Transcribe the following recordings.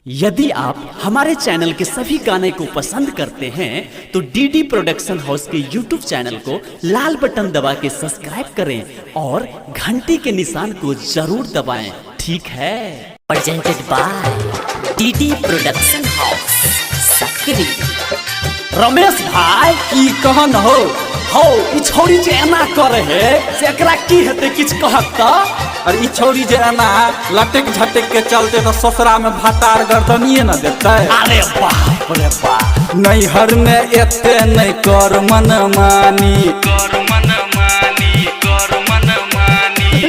यदि आप हमारे चैनल के सभी गाने को पसंद करते हैं तो डीडी प्रोडक्शन हाउस के यूट्यूब चैनल को लाल बटन दबा के सब्सक्राइब करें और घंटी के निशान को जरूर दबाएं, ठीक है। Presented by DD production house Sakri. Ramesh भाई की कहन हो ई छोरी जे एना करे है से एकरा की हेते किछ कहत त। और ई छोरी जे एना लटक झटक के चलते तो ससुरा में भातार गर्दनिए न देते। अरे बाप रे बाप, नैहर में एते नहीं कर मन मानी,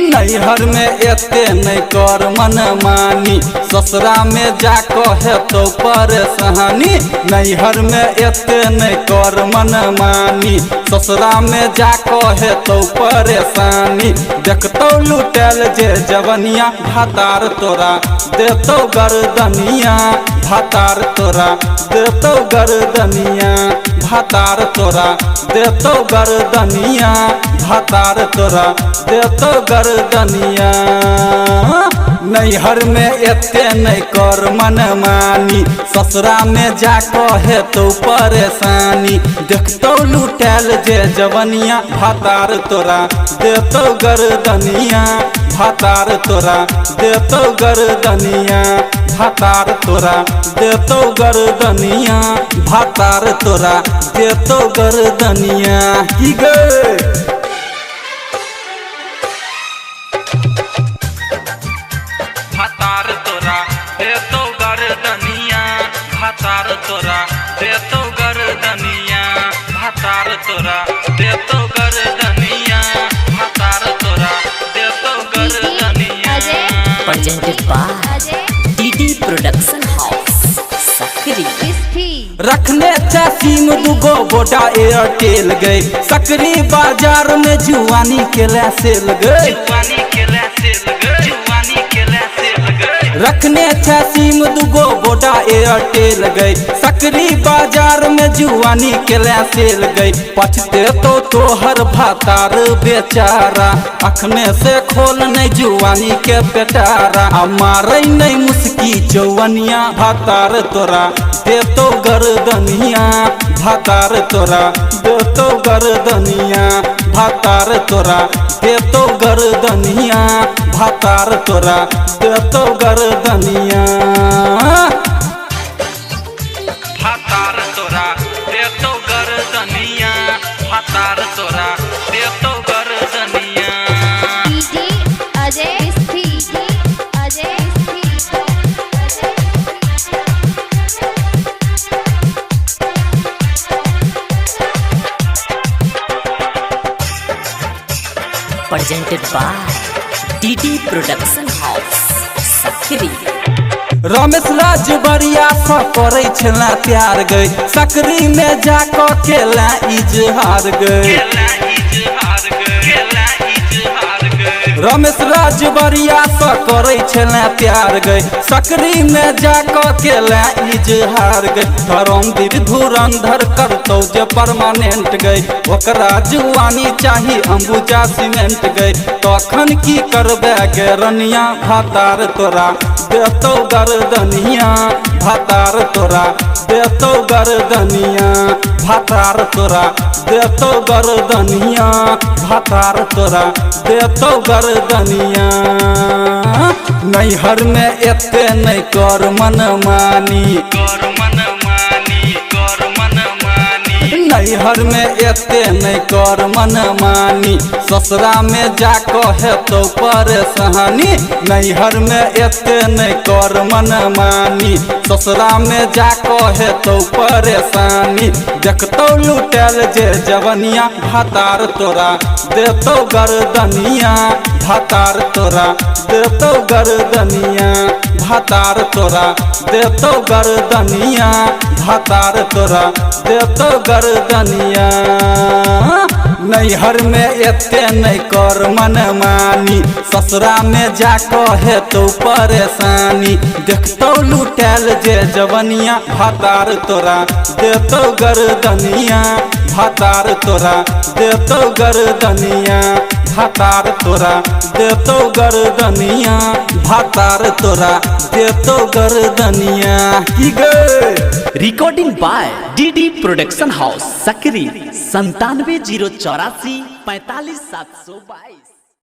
नैहर में एते नहीं कर मन मानी, ससुरा में जा कहे तो परेशानी। नैहर में एते नहीं कर मन मानी, ससुरा में जा कहे तो परेशानी। देखतो लुटेल जे जवनिया भातार तोरा देतो गर्दनिया, भातार तोरा देतो गर्दनिया, भातार तोरा देतो गर्दनिया, भातार तोरा देतो गर्दनिया। नैहर में एते नहीं कर मन मानी, ससुरा में जा कहे तो परेशानी। देखतो लुटेल जे जवनिया भातार तोरा देतो गर्दनिया, भातार तोरा देतो गर्दनिया, भातार तोरा देतो गर्दनिया, भातार तोरा देतो गर्दनिया। की गे भातार तोरा देतो गर्दनिया, भातार तोरा देतो गर्दनिया, भातार तोरा देतो गर्दनिया, भातार तोरा देतो गर्दनिया। Presented by DD production house Sakri. रखने थे सिम दुगो बोटा एयरटेल गए, सकरी बाजार में जुआनी के सेल गए, रखने थे सिम दुगो बोटा एयरटेल गए, सकरी बाजार में जुआनी के सेल गए। पछते तो तोहर भातार बेचारा, अखने से खोल नहीं जुआनी के पेटारा। मारे नहीं मुस्की चौवनिया, भातार तोरा देतो गर्दनिया, भातार तोरा देतो गर्दनिया, भातार तोरा देतो गर्दनिया, भातार तोरा देतो गर्दनिया, भातार तोरा देतो गर्दनिया, भातार तोरा देतो गर्दनिया। Presented by DD production house Sakri. Ramesh Rajbariya सा करे छला प्यार गई, सकरी में जाकर केला इजहार गई। रमेश राजबरिया सा करे छला प्यार गई, सकरी में जाकर केला इजहार गई। धर्मवीर धुरंधर करतो जे परमानेंट गई, ओकरा जुआनी चाही अंबुजा सीमेंट गई। तखन की करबे गे रनिया, भातार तोरा देतो गर्दनिया, भातार तोरा देतो गर्दनिया, भातार तोरा देतो गर्दनिया, भातार तोरा देतो गर्दनिया। नैहर में एते नहीं कर मन मानी, नैहर में एते नहीं कर मन मानी, ससुरा में जा कहे तो परेशानी। नैहर में एते नहीं कर मन मानी, ससुरा में जा कहे तो परेशानी। देखतो लुटेल जे जवनिया भातार तोरा देतो गर्दनिया, भातार तोरा देतो गर्दनिया, भातार तोरा देतो गर्दनिया, भातार तोरा देतो गर्दनिया। नैहर में एते नहीं कर मन मानी, ससुरा में जा कहे तो परेशानी। देखतो लुटेल जे जवनिया भातार तोरा देतो गर्दनिया, भातार तोरा देतो गर्दनिया, भातार तोरा देतो गर्दनिया, भातार तोरा देतो गर्दनिया की गे। Recording by DD production house Sakri 97 084 45 722।